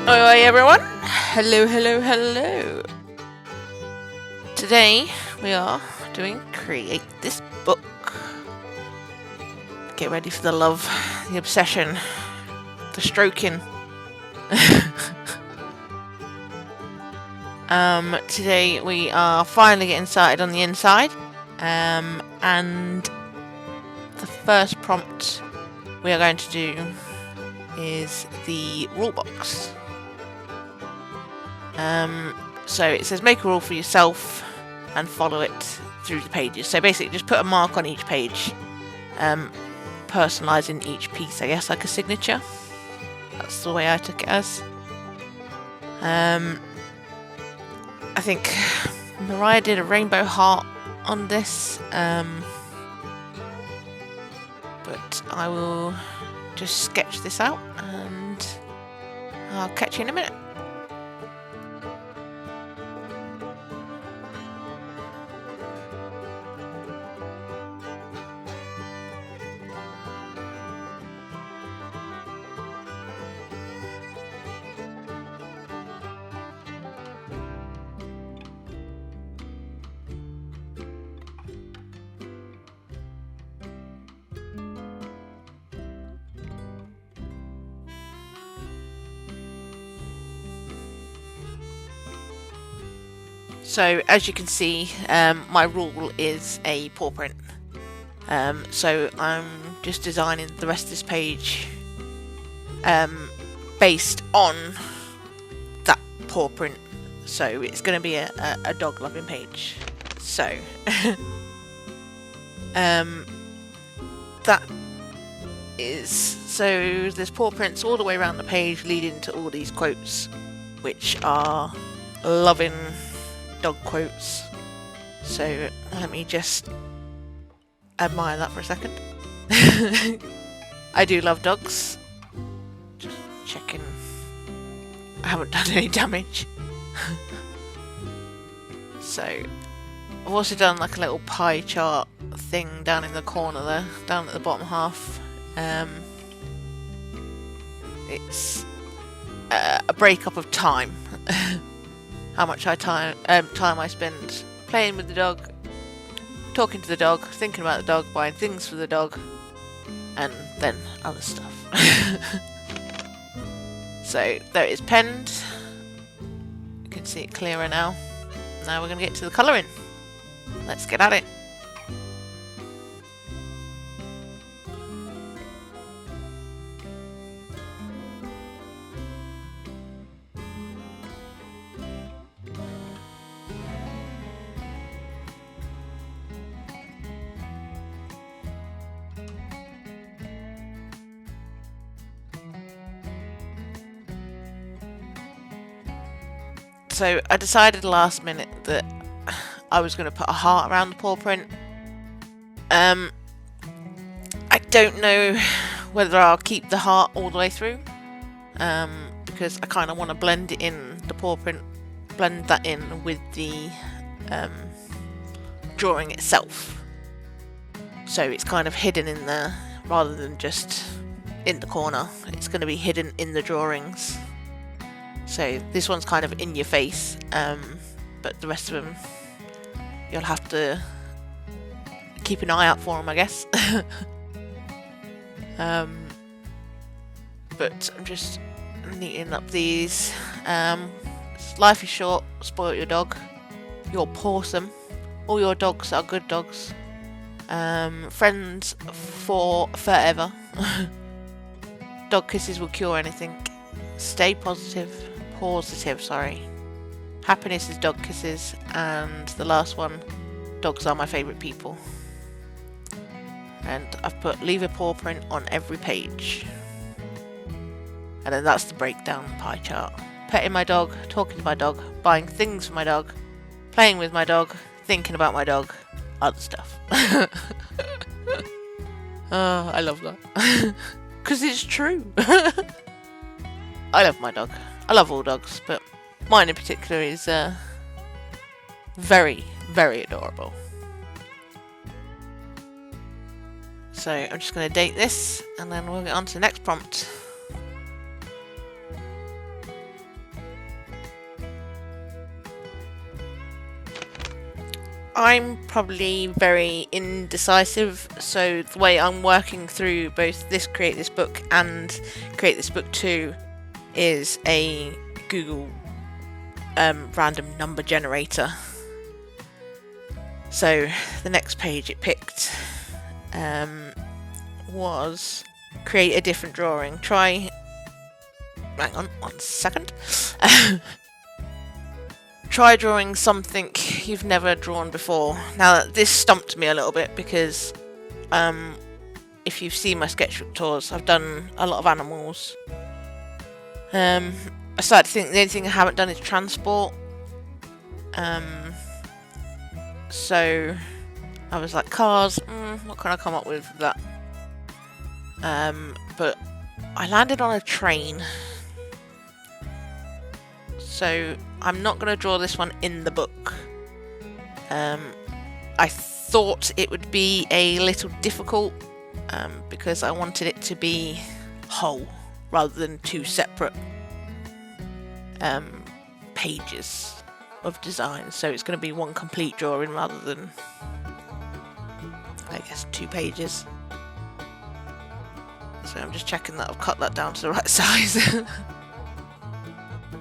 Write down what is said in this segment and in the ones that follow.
Hi everyone! Hello. Today we are doing Create This Book. Get ready for the love, the obsession, the stroking. Today we are finally getting started on the inside. And the first prompt we are going to do is the rule box. So it says make a rule for yourself and follow it through the pages. So basically just put a mark on each page, personalising each piece, I guess, like a signature. That's the way I took it as. I think Moriah did a rainbow heart on this, but I will just sketch this out and I'll catch you in a minute. So as you can see, my rule is a paw print. So I'm just designing the rest of this page based on that paw print. So it's going to be a dog loving page. So that is, so there's paw prints all the way around the page leading to all these quotes, which are loving dog quotes. So let me just admire that for a second. I do love dogs. Just checking I haven't done any damage. So I've also done like a little pie chart thing down in the corner there, down at the bottom half. It's a breakup of time. How much time I spend playing with the dog, talking to the dog, thinking about the dog, buying things for the dog, and then other stuff. So there it is penned. You can see it clearer now. Now we're going to get to the colouring. Let's get at it. So I decided last minute that I was going to put a heart around the paw print. I don't know whether I'll keep the heart all the way through, because I kind of want to blend it in, the paw print, blend that in with the drawing itself. So it's kind of hidden in there rather than just in the corner. It's going to be hidden in the drawings. So this one's kind of in your face, but the rest of them you'll have to keep an eye out for them, I guess. But I'm just neatening up these. Life is short, spoil your dog. You're pawsome. All your dogs are good dogs. Friends for forever. Dog kisses will cure anything. Stay positive. Sorry. Happiness is dog kisses, and the last one, dogs are my favourite people. And I've put leave a paw print on every page. And then that's the breakdown pie chart. Petting my dog, talking to my dog, buying things for my dog, playing with my dog, thinking about my dog, other stuff. Oh, I love that. Because it's true. I love my dog. I love all dogs, but mine in particular is very, very adorable. So I'm just going to date this and then we'll get on to the next prompt. I'm probably very indecisive, so the way I'm working through both this Create This Book and Create This Book 2 is a Google random number generator. So the next page it picked was create a different drawing. Hang on 1 second. Try drawing something you've never drawn before. Now this stumped me a little bit because if you've seen my sketchbook tours, I've done a lot of animals. I started to think the only thing I haven't done is transport. So I was like, cars, what can I come up with that? But I landed on a train. So I'm not going to draw this one in the book. I thought it would be a little difficult because I wanted it to be whole rather than two separate pages of design. So it's going to be one complete drawing rather than, I guess, 2 pages. So I'm just checking that I've cut that down to the right size.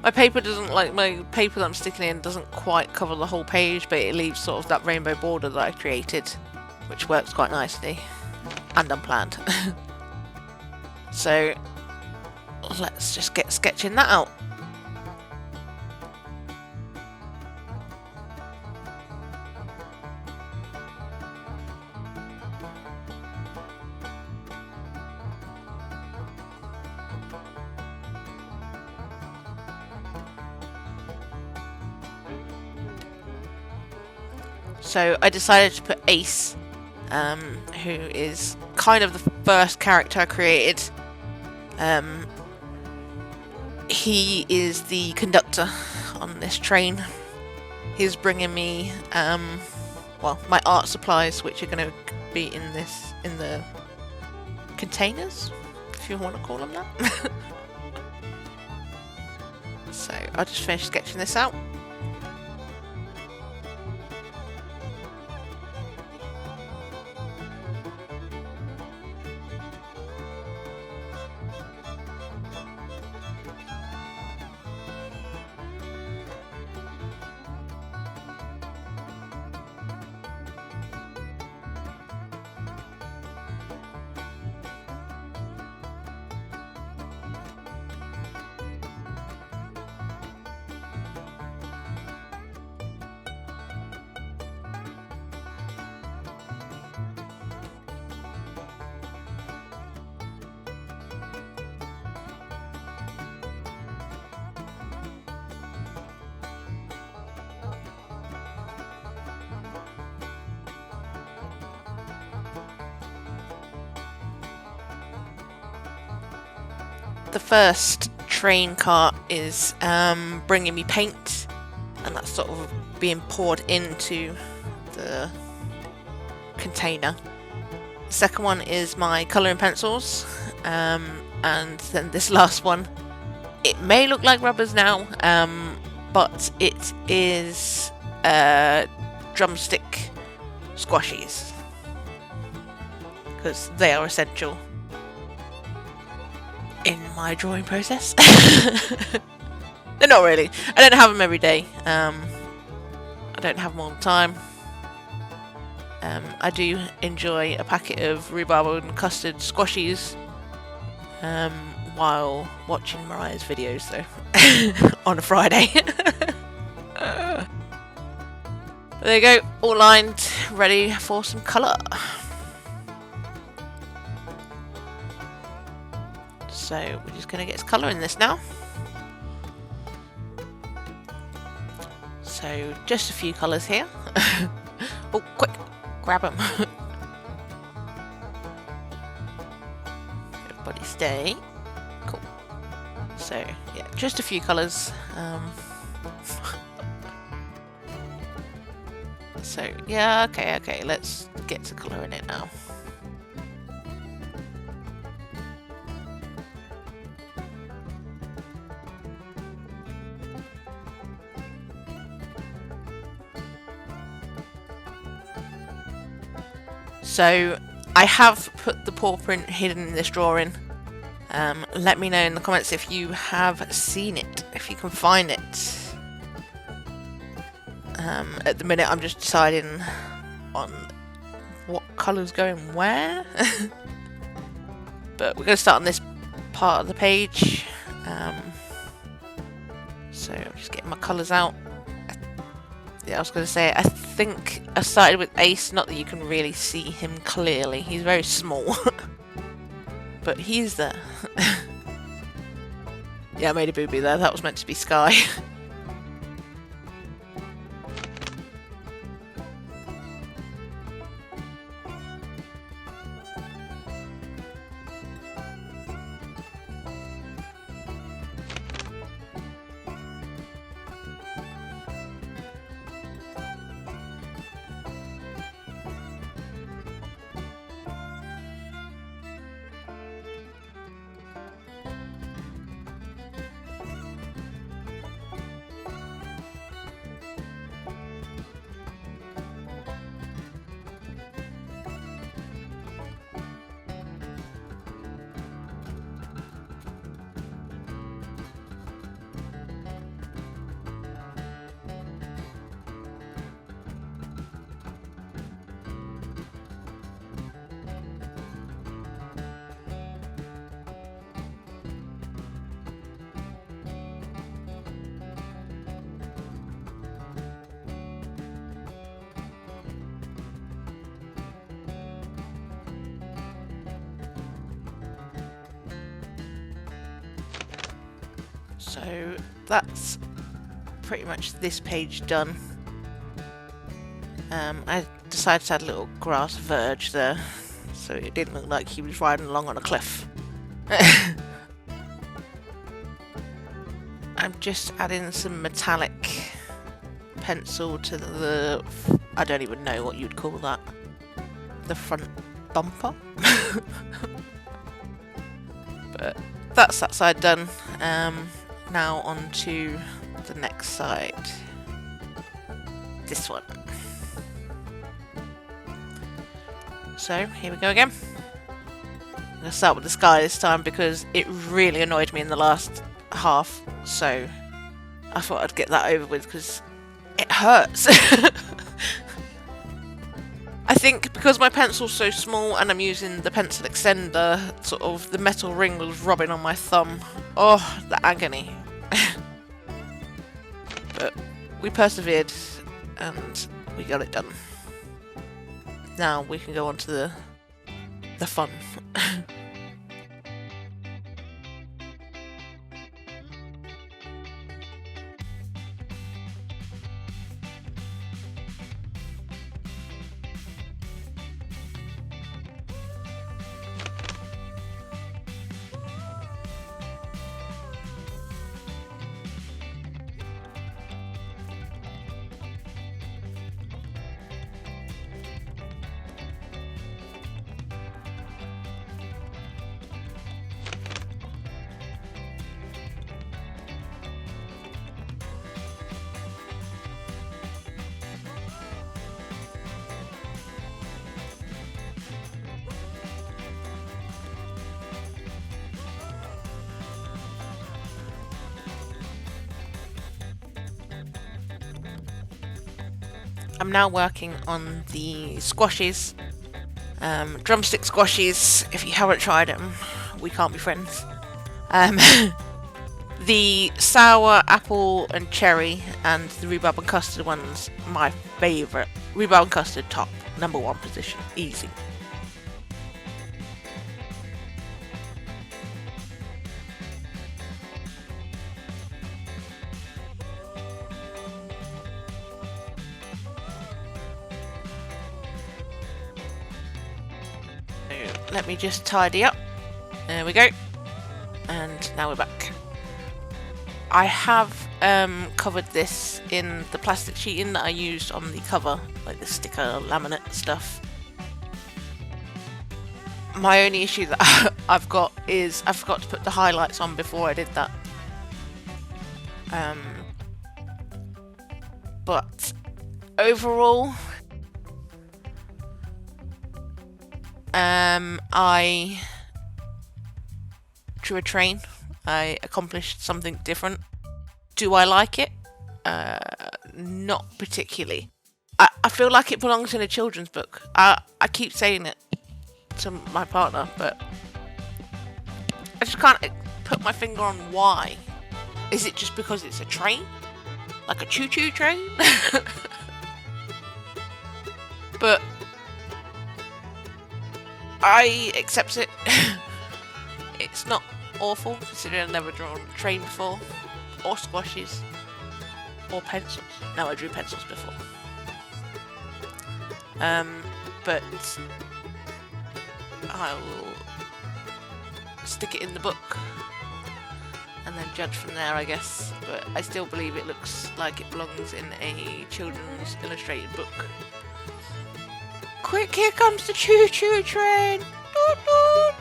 My paper that I'm sticking in doesn't quite cover the whole page, but it leaves sort of that rainbow border that I created, which works quite nicely and unplanned. So let's just get sketching that out. So I decided to put Ace, who is kind of the first character I created. He is the conductor on this train. He's bringing me, my art supplies, which are going to be in the containers, if you want to call them that. So I'll just finish sketching this out. The first train cart is bringing me paint, and that's sort of being poured into the container. The second one is my colouring pencils, and then this last one, it may look like rubbers now, but it is drumstick squashies, because they are essential in my drawing process. They're not really. I don't have them every day. I don't have them all the time. I do enjoy a packet of rhubarb and custard squashies while watching Moriah's videos, though, on a Friday. There you go, all lined, ready for some colour. So we're just going to get some colour in this now. So just a few colours here. Oh, quick, grab them. Everybody stay. Cool. So yeah, just a few colours. So yeah, okay, let's get some colour in it now. So I have put the paw print hidden in this drawing. Let me know in the comments if you have seen it, if you can find it. At the minute I'm just deciding on what colour's going where. But we're going to start on this part of the page. So I'm just getting my colours out. Yeah, I was going to say, I think I started with Ace, not that you can really see him clearly. He's very small. But he's there. Yeah, I made a booby there. That was meant to be Sky. So that's pretty much this page done. I decided to add a little grass verge there, so it didn't look like he was riding along on a cliff. I'm just adding some metallic pencil to the I don't even know what you'd call that. The front bumper? But that's that side done. Now on to the next side. This one. So here we go again. I'm going to start with the sky this time because it really annoyed me in the last half, so I thought I'd get that over with because it hurts. I think because my pencil's so small and I'm using the pencil extender, sort of the metal ring was rubbing on my thumb. Oh, the agony. But we persevered and we got it done. Now we can go on to the fun. I'm now working on the squashes, drumstick squashes. If you haven't tried them, we can't be friends. The sour apple and cherry and the rhubarb and custard ones, my favourite. Rhubarb and custard top, #1 position, easy. Let me just tidy up. There we go. And now we're back. I have covered this in the plastic sheeting that I used on the cover, like the sticker laminate stuff. My only issue that I've got is I forgot to put the highlights on before I did that. But overall, I drew a train. I accomplished something different. Do I like it? Not particularly. I feel like it belongs in a children's book. I keep saying it to my partner, but I just can't put my finger on why. Is it just because it's a train? Like a choo-choo train? But I accept it. It's not awful, considering I've never drawn a train before. Or squashes. Or pencils. No, I drew pencils before. But I will stick it in the book and then judge from there, I guess. But I still believe it looks like it belongs in a children's illustrated book. Quick, here comes the choo-choo train! Doot, doot.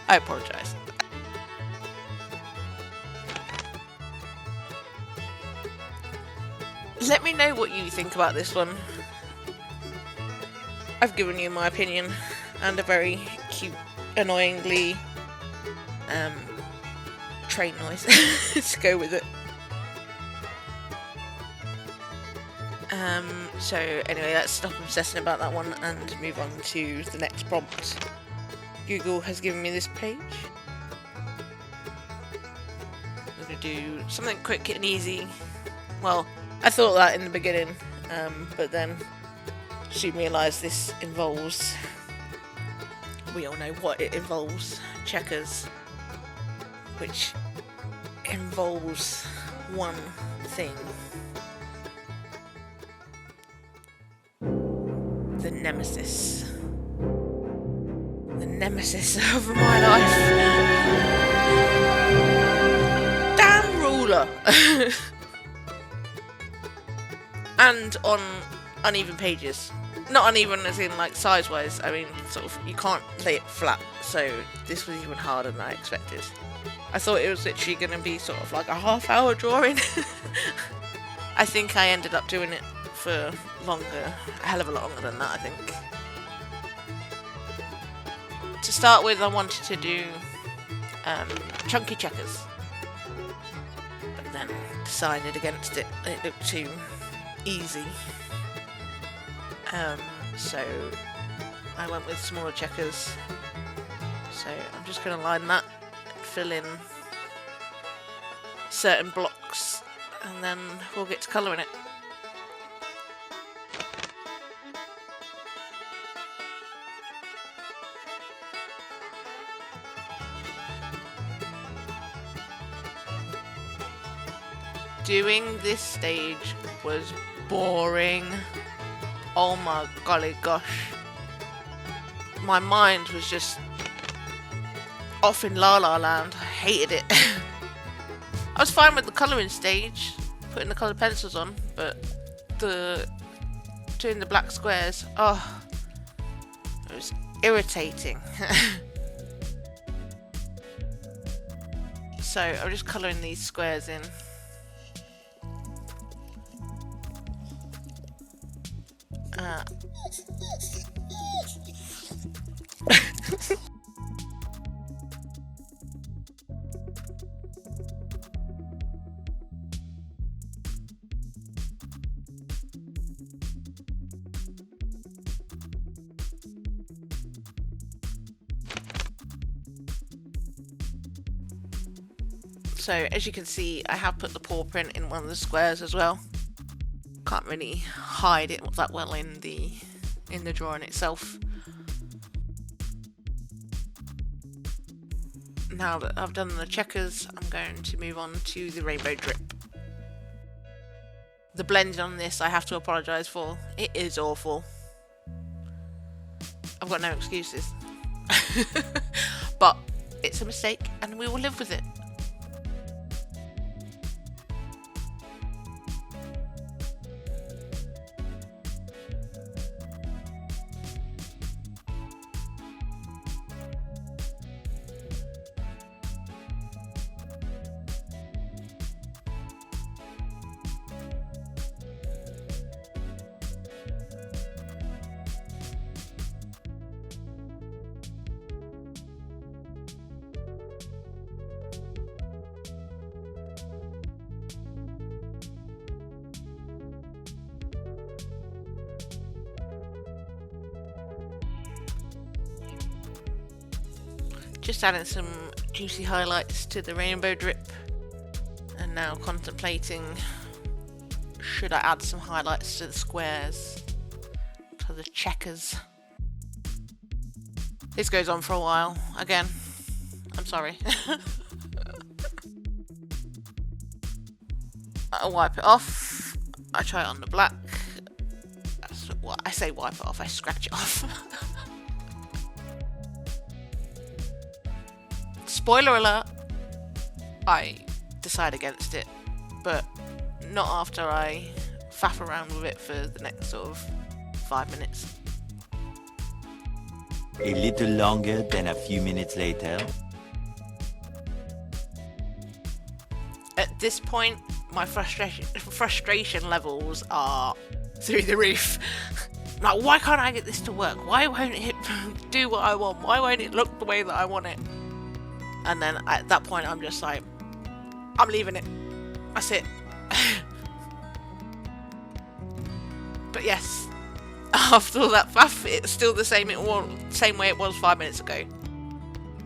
I apologise. Let me know what you think about this one. I've given you my opinion and a very cute, annoyingly train noise to go with it. So anyway, let's stop obsessing about that one and move on to the next prompt. Google has given me this page. I'm going to do something quick and easy. Well, I thought that in the beginning, but then soon realised this involves, we all know what it involves, checkers, which involves one thing. The nemesis. The nemesis of my life. Damn ruler! And on uneven pages. Not uneven as in like size-wise, I mean sort of you can't lay it flat, so this was even harder than I expected. I thought it was literally going to be sort of like a half-hour drawing. I think I ended up doing it for longer, a hell of a lot longer than that, I think. To start with, I wanted to do chunky checkers, but then decided against it. It looked too easy. So I went with smaller checkers. So I'm just going to line that, fill in certain blocks, and then we'll get to colouring it. Doing this stage was boring. Oh my golly gosh. My mind was just off in La La Land. I hated it. I was fine with the colouring stage, putting the coloured pencils on, but doing the black squares, oh, it was irritating. So I'm just colouring these squares in. So as you can see, I have put the paw print in one of the squares as well. Can't really hide it that well in the drawing itself. Now that I've done the checkers, I'm going to move on to the rainbow drip. The blending on this I have to apologise for. It is awful. I've got no excuses. But it's a mistake and we will live with it. Just adding some juicy highlights to the rainbow drip, and now contemplating, should I add some highlights to the squares, to the checkers. This goes on for a while. Again, I'm sorry. I wipe it off. I try it on the black. Well, I say wipe it off, I scratch it off. Spoiler alert, I decide against it, but not after I faff around with it for the next sort of 5 minutes. A little longer than a few minutes later. At this point, my frustration levels are through the roof. Like, why can't I get this to work? Why won't it do what I want? Why won't it look the way that I want it? And then at that point, I'm just like, I'm leaving it. That's it. But yes, after all that faff, it's still the same. Same way it was 5 minutes ago.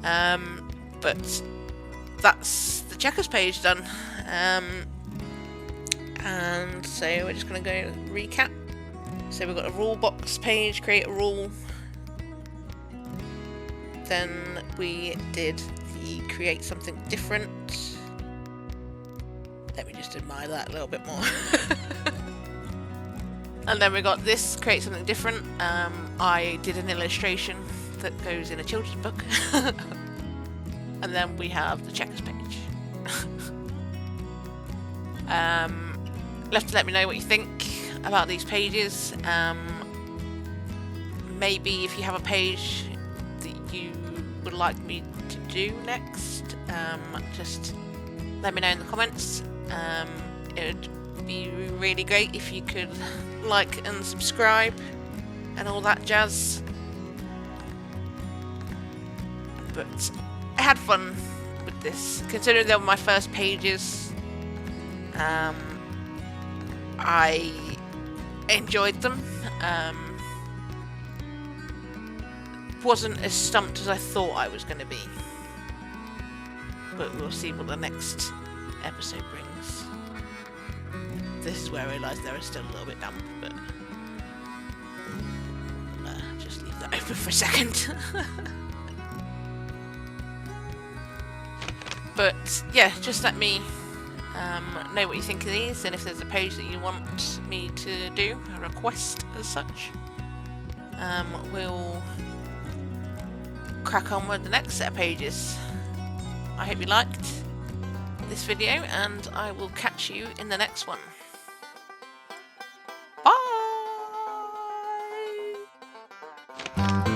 But that's the checkers page done. And so we're just going to go recap. So we've got a rule box page, create a rule. Then we did the create something different. Let me just admire that a little bit more. And then we got this, create something different. I did an illustration that goes in a children's book. And then we have the checkers page. Left to let me know what you think about these pages. Maybe if you have a page that you would like me to do next, just let me know in the comments. It would be really great if you could like and subscribe and all that jazz. But I had fun with this, considering they were my first pages. I enjoyed them. Wasn't as stumped as I thought I was going to be, but we'll see what the next episode brings. This is where I realised they were still a little bit damp, but just leave that open for a second. But yeah, just let me know what you think of these, and if there's a page that you want me to do, a request as such, we'll crack on with the next set of pages. I hope you liked this video, and I will catch you in the next one. Bye!